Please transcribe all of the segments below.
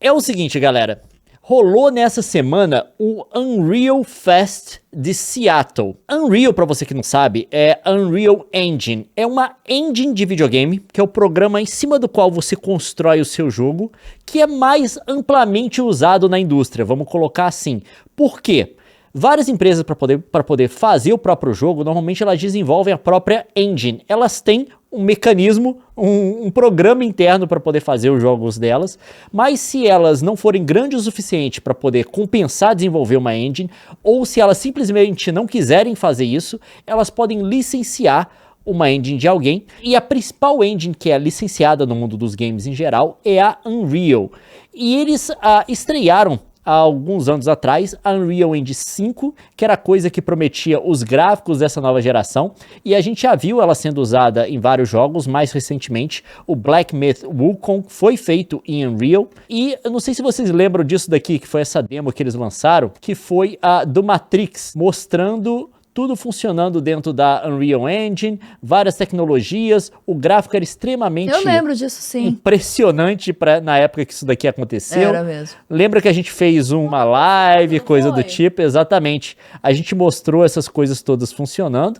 É o seguinte, galera. Rolou nessa semana o Unreal Fest de Seattle. Unreal, pra você que não sabe, é Unreal Engine. É uma engine de videogame, que é o programa em cima do qual você constrói o seu jogo, que é mais amplamente usado na indústria, vamos colocar assim. Por quê? Várias empresas, para poder fazer o próprio jogo, normalmente elas desenvolvem a própria engine. Elas têm um mecanismo, um programa interno para poder fazer os jogos delas, mas se elas não forem grandes o suficiente para poder compensar desenvolver uma engine, ou se elas simplesmente não quiserem fazer isso, elas podem licenciar uma engine de alguém, e a principal engine que é licenciada no mundo dos games em geral é a Unreal. E eles estrearam há alguns anos atrás, a Unreal Engine 5, que era a coisa que prometia os gráficos dessa nova geração, e a gente já viu ela sendo usada em vários jogos, mais recentemente, o Black Myth Wukong foi feito em Unreal, e eu não sei se vocês lembram disso daqui, que foi essa demo que eles lançaram, que foi a do Matrix, mostrando tudo funcionando dentro da Unreal Engine, várias tecnologias, o gráfico era extremamente Eu lembro disso, sim. impressionante na época que isso daqui aconteceu. Era mesmo. Lembra que a gente fez uma live, coisa do tipo? Exatamente. A gente mostrou essas coisas todas funcionando.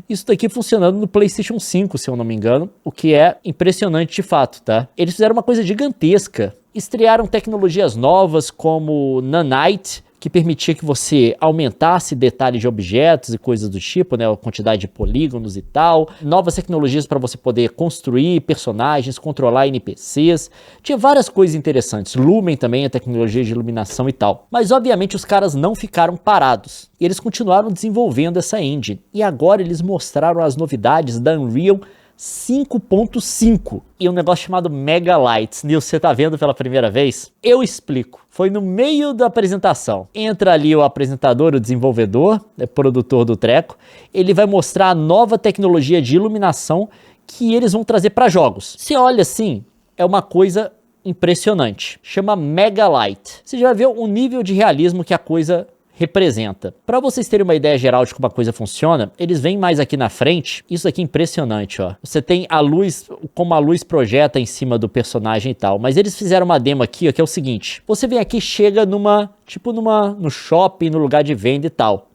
Isso daqui funcionando no PlayStation 5, se eu não me engano, o que é impressionante de fato, tá? Eles fizeram uma coisa gigantesca. Estrearam tecnologias novas como Nanite, que permitia que você aumentasse detalhes de objetos e coisas do tipo, né, a quantidade de polígonos e tal, novas tecnologias para você poder construir personagens, controlar NPCs, tinha várias coisas interessantes, Lumen também, a tecnologia de iluminação e tal, mas obviamente os caras não ficaram parados, e eles continuaram desenvolvendo essa engine, e agora eles mostraram as novidades da Unreal 5.5 e um negócio chamado Mega Lights. Nil, você tá vendo pela primeira vez? Eu explico. Foi no meio da apresentação. Entra ali o apresentador, o desenvolvedor, produtor do treco. Ele vai mostrar a nova tecnologia de iluminação que eles vão trazer para jogos. Você olha assim, é uma coisa impressionante. Chama Mega Light. Você já vai ver o nível de realismo que a coisa representa. Para vocês terem uma ideia geral de como a coisa funciona, eles vêm mais aqui na frente. Isso aqui é impressionante, ó. Você tem a luz, como a luz projeta em cima do personagem e tal. Mas eles fizeram uma demo aqui, ó, que é o seguinte. Você vem aqui, chega no shopping, no lugar de venda e tal.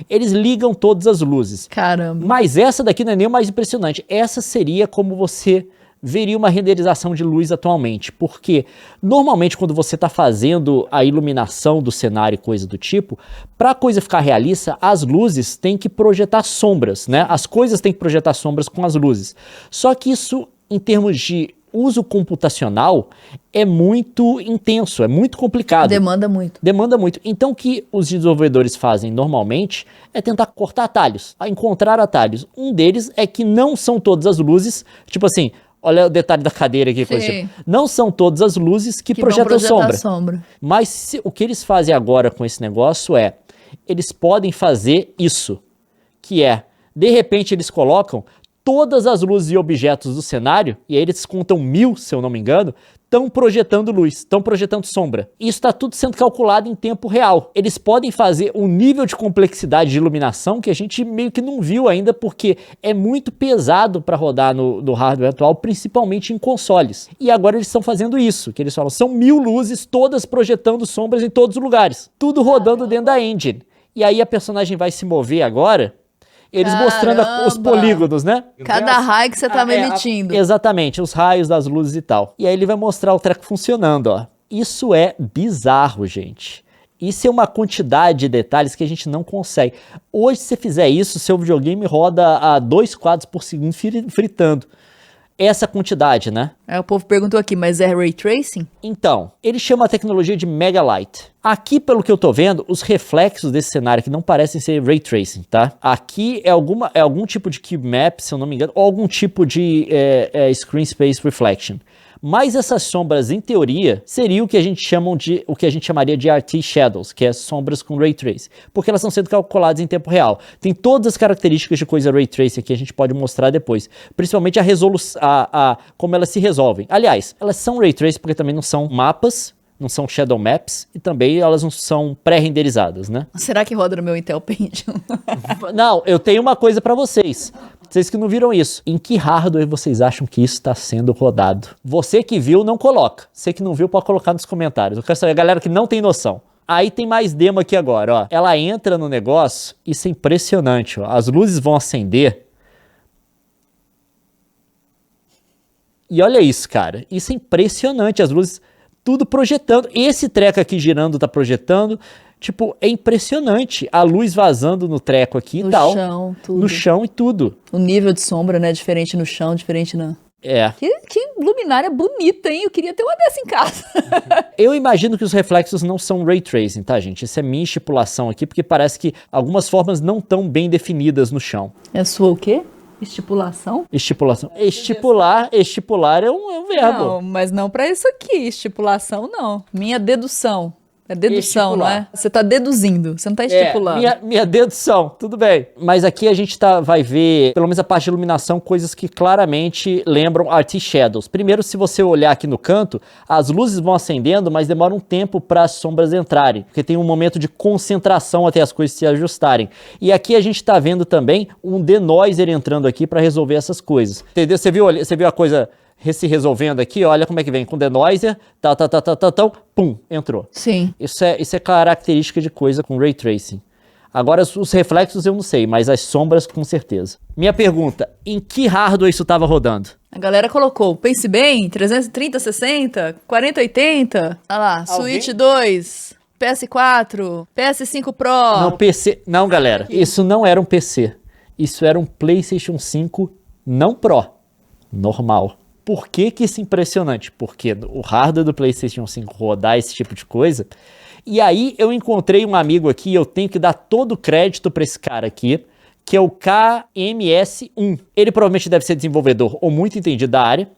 Eles ligam todas as luzes. Caramba. Mas essa daqui não é nem o mais impressionante. Essa seria como você veria uma renderização de luz atualmente, porque normalmente quando você está fazendo a iluminação do cenário e coisa do tipo, para a coisa ficar realista, as luzes têm que projetar sombras, né? As coisas têm que projetar sombras com as luzes. Só que isso, em termos de uso computacional, é muito intenso, é muito complicado. Demanda muito. Demanda muito. Então o que os desenvolvedores fazem normalmente é tentar cortar atalhos, encontrar atalhos. Um deles é que não são todas as luzes, tipo assim, olha o detalhe da cadeira aqui. Coisa tipo. Não são todas as luzes que projetam sombra. Mas o que eles fazem agora com esse negócio é, eles podem fazer isso, que é, de repente eles colocam todas as luzes e objetos do cenário, e aí eles contam 1000, se eu não me engano, estão projetando luz, estão projetando sombra. Isso está tudo sendo calculado em tempo real. Eles podem fazer um nível de complexidade de iluminação que a gente meio que não viu ainda, porque é muito pesado para rodar no hardware atual, principalmente em consoles. E agora eles estão fazendo isso, que eles falam, são 1000 luzes, todas projetando sombras em todos os lugares. Tudo rodando dentro da engine. E aí a personagem vai se mover agora, eles mostrando os polígonos, né? Cada raio que você tá emitindo. Exatamente, os raios das luzes e tal. E aí ele vai mostrar o treco funcionando, ó. Isso é bizarro, gente. Isso é uma quantidade de detalhes que a gente não consegue. Hoje, se você fizer isso, seu videogame roda a 2 quadros por segundo fritando. Essa quantidade, né? O povo perguntou aqui, mas é Ray Tracing? Então, ele chama a tecnologia de Mega Light. Aqui, pelo que eu tô vendo, os reflexos desse cenário aqui não parecem ser Ray Tracing, tá? Aqui é algum tipo de Cube Map, se eu não me engano, ou algum tipo de Screen Space Reflection. Mas essas sombras, em teoria, seriam o que a gente chamaria de RT Shadows, que é sombras com Ray Trace, porque elas estão sendo calculadas em tempo real. Tem todas as características de coisa Ray Trace que a gente pode mostrar depois, principalmente a resolução, como elas se resolvem. Aliás, elas são Ray Trace porque também não são mapas, não são Shadow Maps, e também elas não são pré-renderizadas, né? Será que roda no meu Intel Pentium? Não, eu tenho uma coisa para vocês. Vocês que não viram isso, em que hardware vocês acham que isso está sendo rodado? Você que viu, não coloca. Você que não viu, pode colocar nos comentários. Eu quero saber, a galera que não tem noção. Aí tem mais demo aqui agora, ó. Ela entra no negócio, isso é impressionante, ó. As luzes vão acender. E olha isso, cara. Isso é impressionante, as luzes tudo projetando. Esse treco aqui girando tá projetando. Tipo, é impressionante a luz vazando no treco aqui e tal. No chão, tudo. No chão e tudo. O nível de sombra, né? Diferente no chão, diferente na... É. Que luminária bonita, hein? Eu queria ter uma dessa em casa. Eu imagino que os reflexos não são Ray Tracing, tá, gente? Isso é minha estipulação aqui, porque parece que algumas formas não estão bem definidas no chão. É sua o quê? Estipulação? Estipulação. Estipular é um verbo. Não, mas não pra isso aqui. Estipulação, não. Minha dedução. É dedução, não é? Você tá deduzindo, você não tá estipulando. Minha dedução, tudo bem. Mas aqui a gente vai ver, pelo menos a parte de iluminação, coisas que claramente lembram RT Shadows. Primeiro, se você olhar aqui no canto, as luzes vão acendendo, mas demora um tempo para as sombras entrarem, porque tem um momento de concentração até as coisas se ajustarem. E aqui a gente tá vendo também um denoiser entrando aqui para resolver essas coisas. Entendeu? Você viu a coisa se resolvendo aqui, olha como é que vem com denoiser, pum, entrou. Sim. Isso é característica de coisa com Ray Tracing. Agora, os reflexos eu não sei, mas as sombras com certeza. Minha pergunta, em que hardware isso estava rodando? A galera colocou, pense bem, 330, 60, 4080, olha lá, Switch 2, PS4, PS5 Pro. Não, PC, não galera, isso não era um PC, isso era um PlayStation 5 não Pro, normal. Por que isso é impressionante? Porque o hardware do PlayStation 5 rodar esse tipo de coisa. E aí eu encontrei um amigo aqui, e eu tenho que dar todo o crédito para esse cara aqui, que é o KMS1. Ele provavelmente deve ser desenvolvedor ou muito entendido da área.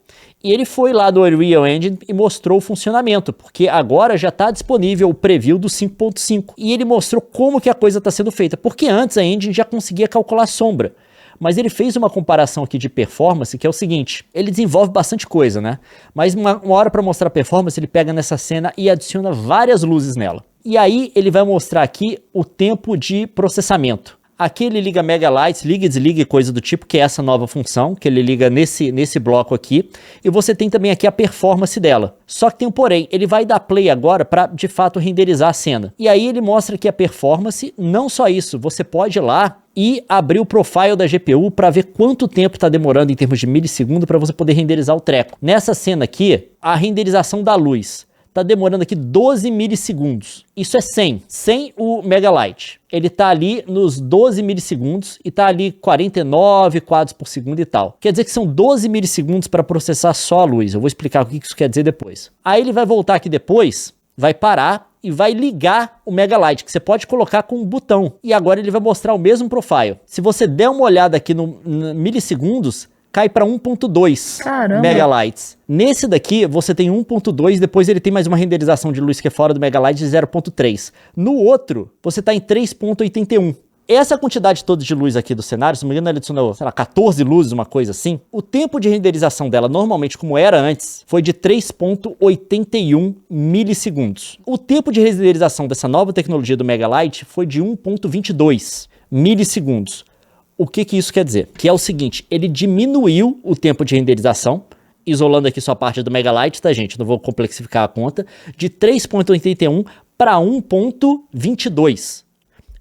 E ele foi lá do Unreal Engine e mostrou o funcionamento, porque agora já está disponível o preview do 5.5. E ele mostrou como que a coisa está sendo feita, porque antes a engine já conseguia calcular sombra. Mas ele fez uma comparação aqui de performance, que é o seguinte, ele desenvolve bastante coisa, né? Mas uma hora para mostrar a performance, ele pega nessa cena e adiciona várias luzes nela. E aí ele vai mostrar aqui o tempo de processamento. Aqui ele liga Mega Lights, liga e desliga e coisa do tipo, que é essa nova função, que ele liga nesse bloco aqui. E você tem também aqui a performance dela. Só que tem um porém, ele vai dar play agora para de fato renderizar a cena. E aí ele mostra aqui a performance, não só isso, você pode ir lá e abrir o profile da GPU para ver quanto tempo está demorando em termos de milissegundo para você poder renderizar o treco. Nessa cena aqui, a renderização da luz tá demorando aqui 12 milissegundos. Isso é 100. Sem o Mega Light. Ele tá ali nos 12 milissegundos e tá ali 49 quadros por segundo e tal. Quer dizer que são 12 milissegundos para processar só a luz. Eu vou explicar o que isso quer dizer depois. Aí ele vai voltar aqui depois, vai parar e vai ligar o Mega Light, que você pode colocar com um botão. E agora ele vai mostrar o mesmo profile. Se você der uma olhada aqui no milissegundos, cai para 1.2 megalights. Nesse daqui, você tem 1.2, depois ele tem mais uma renderização de luz que é fora do megalight de 0.3. No outro, você está em 3.81. Essa quantidade toda de luz aqui do cenário, se não me engano, ele adicionou, sei lá, 14 luzes, uma coisa assim. O tempo de renderização dela, normalmente, como era antes, foi de 3.81 milissegundos. O tempo de renderização dessa nova tecnologia do Mega Light foi de 1.22 milissegundos. O que isso quer dizer? Que é o seguinte, ele diminuiu o tempo de renderização, isolando aqui só a parte do Mega Light, tá, gente? Não vou complexificar a conta, de 3.81 para 1.22.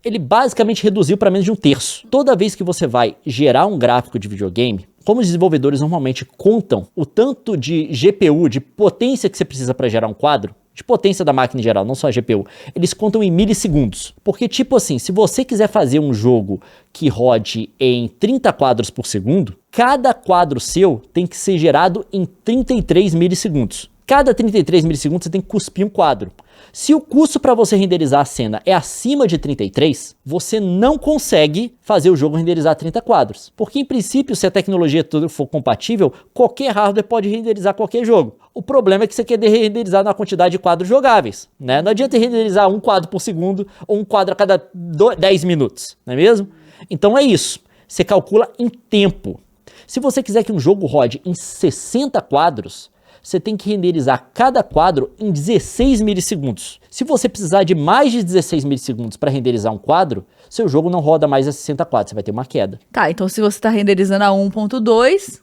Ele basicamente reduziu para menos de um terço. Toda vez que você vai gerar um gráfico de videogame, como os desenvolvedores normalmente contam o tanto de GPU, de potência que você precisa para gerar um quadro, de potência da máquina em geral, não só a GPU, eles contam em milissegundos. Porque, tipo assim, se você quiser fazer um jogo que rode em 30 quadros por segundo, cada quadro seu tem que ser gerado em 33 milissegundos. Cada 33 milissegundos você tem que cuspir um quadro. Se o custo para você renderizar a cena é acima de 33, você não consegue fazer o jogo renderizar 30 quadros. Porque, em princípio, se a tecnologia toda for compatível, qualquer hardware pode renderizar qualquer jogo. O problema é que você quer renderizar na quantidade de quadros jogáveis, né? Não adianta renderizar um quadro por segundo ou um quadro a cada 10 minutos, não é mesmo? Então é isso. Você calcula em tempo. Se você quiser que um jogo rode em 60 quadros, você tem que renderizar cada quadro em 16 milissegundos. Se você precisar de mais de 16 milissegundos para renderizar um quadro, seu jogo não roda mais a 60 quadros, você vai ter uma queda. Tá, então se você tá renderizando a 1.2,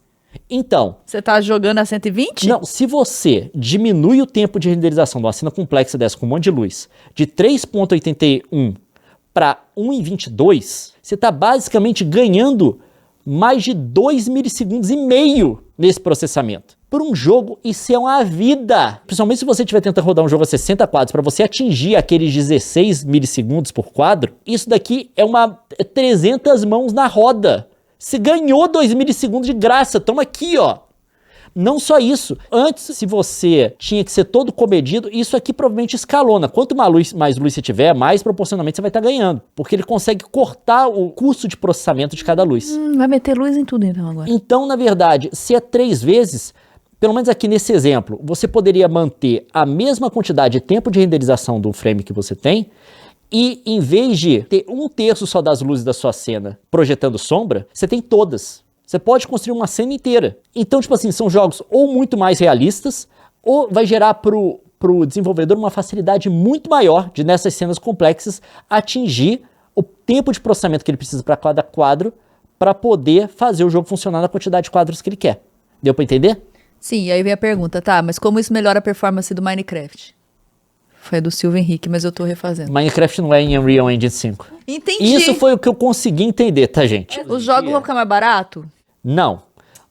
então, você tá jogando a 120? não, se você diminui o tempo de renderização de uma cena complexa dessa com um monte de luz de 3.81 para 1.22, você está basicamente ganhando mais de 2 milissegundos e meio nesse processamento. Por um jogo, isso é uma vida. Principalmente se você estiver tentando rodar um jogo a 60 quadros, para você atingir aqueles 16 milissegundos por quadro, isso daqui é 300 mãos na roda. Você ganhou 2 milissegundos de graça, toma aqui, ó. Não só isso, antes, se você tinha que ser todo comedido, isso aqui provavelmente escalona. Quanto mais luz você tiver, mais proporcionalmente você vai estar ganhando. Porque ele consegue cortar o custo de processamento de cada luz. Vai meter luz em tudo então agora. Então, na verdade, se é 3 vezes, pelo menos aqui nesse exemplo, você poderia manter a mesma quantidade de tempo de renderização do frame que você tem, e em vez de ter 1/3 só das luzes da sua cena projetando sombra, você tem todas. Você pode construir uma cena inteira. Então, tipo assim, são jogos ou muito mais realistas, ou vai gerar pro desenvolvedor uma facilidade muito maior de, nessas cenas complexas, atingir o tempo de processamento que ele precisa para cada quadro para poder fazer o jogo funcionar na quantidade de quadros que ele quer. Deu para entender? Sim, e aí vem a pergunta, tá, mas como isso melhora a performance do Minecraft? Foi do Silvio Henrique, mas eu tô refazendo. Minecraft não é em Unreal Engine 5. Entendi. Isso foi o que eu consegui entender, tá, gente? Os jogos vão ficar mais barato? Não.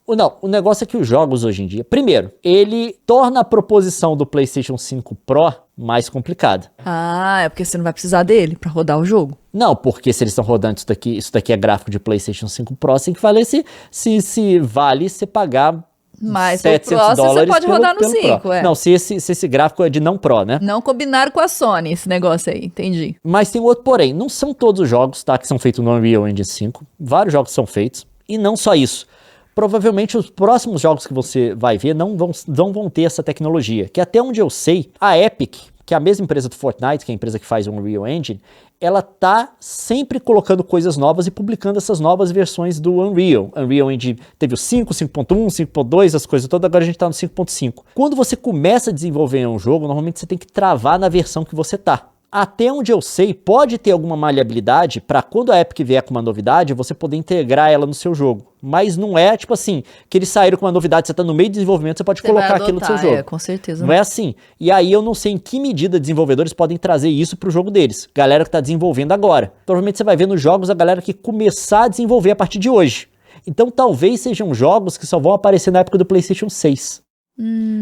O negócio é que os jogos hoje em dia... Primeiro, ele torna a proposição do PlayStation 5 Pro mais complicada. Ah, é porque você não vai precisar dele pra rodar o jogo. Não, porque se eles estão rodando isso daqui é gráfico de PlayStation 5 Pro, tem que valer se vale você pagar Mas $700 o Pro você pode rodar no pelo 5, Pro. é. Não, se esse gráfico é de não Pro, né? Não combinaram com a Sony esse negócio aí, entendi. Mas tem outro porém, não são todos os jogos, tá, que são feitos no Unreal Engine 5. Vários jogos são feitos, e não só isso. Provavelmente os próximos jogos que você vai ver não vão ter essa tecnologia. Que até onde eu sei, a Epic, que é a mesma empresa do Fortnite, que é a empresa que faz o Unreal Engine, ela tá sempre colocando coisas novas e publicando essas novas versões do Unreal. Unreal Engine teve o 5, 5.1, 5.2, as coisas todas, agora a gente tá no 5.5. Quando você começa a desenvolver um jogo, normalmente você tem que travar na versão que você tá. Até onde eu sei, pode ter alguma maleabilidade para quando a Epic vier com uma novidade, você poder integrar ela no seu jogo. Mas não é tipo assim, que eles saíram com uma novidade, você tá no meio do desenvolvimento, você pode colocar aquilo no seu jogo. É, com certeza. Não é assim. E aí eu não sei em que medida desenvolvedores podem trazer isso pro jogo deles. Galera que tá desenvolvendo agora. Provavelmente você vai ver nos jogos a galera que começar a desenvolver a partir de hoje. Então talvez sejam jogos que só vão aparecer na época do PlayStation 6.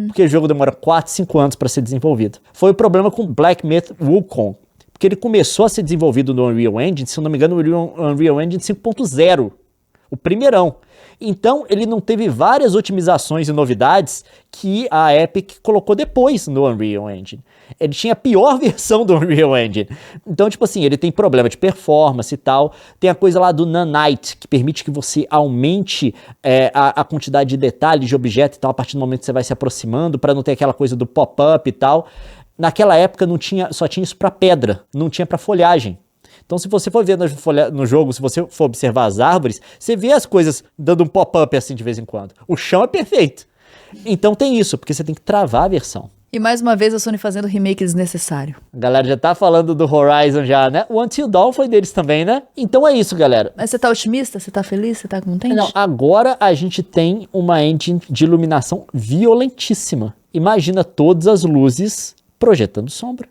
Porque o jogo demora 4, 5 anos para ser desenvolvido. Foi o problema com Black Myth Wukong. Porque ele começou a ser desenvolvido no Unreal Engine, se eu não me engano, o Unreal Engine 5.0. O primeirão. Então, ele não teve várias otimizações e novidades que a Epic colocou depois no Unreal Engine. Ele tinha a pior versão do Unreal Engine. Então, tipo assim, ele tem problema de performance e tal. Tem a coisa lá do Nanite, que permite que você aumente a quantidade de detalhes de objeto e tal, a partir do momento que você vai se aproximando, para não ter aquela coisa do pop-up e tal. Naquela época só tinha isso para pedra, não tinha para folhagem. Então, se você for ver no jogo, se você for observar as árvores, você vê as coisas dando um pop-up assim de vez em quando. O chão é perfeito. Então tem isso, porque você tem que travar a versão. E mais uma vez a Sony fazendo remake desnecessário. A galera já tá falando do Horizon já, né? O Until Dawn foi deles também, né? Então é isso, galera. Mas você tá otimista? Você tá feliz? Você tá contente? Não, agora a gente tem uma engine de iluminação violentíssima. Imagina todas as luzes projetando sombra.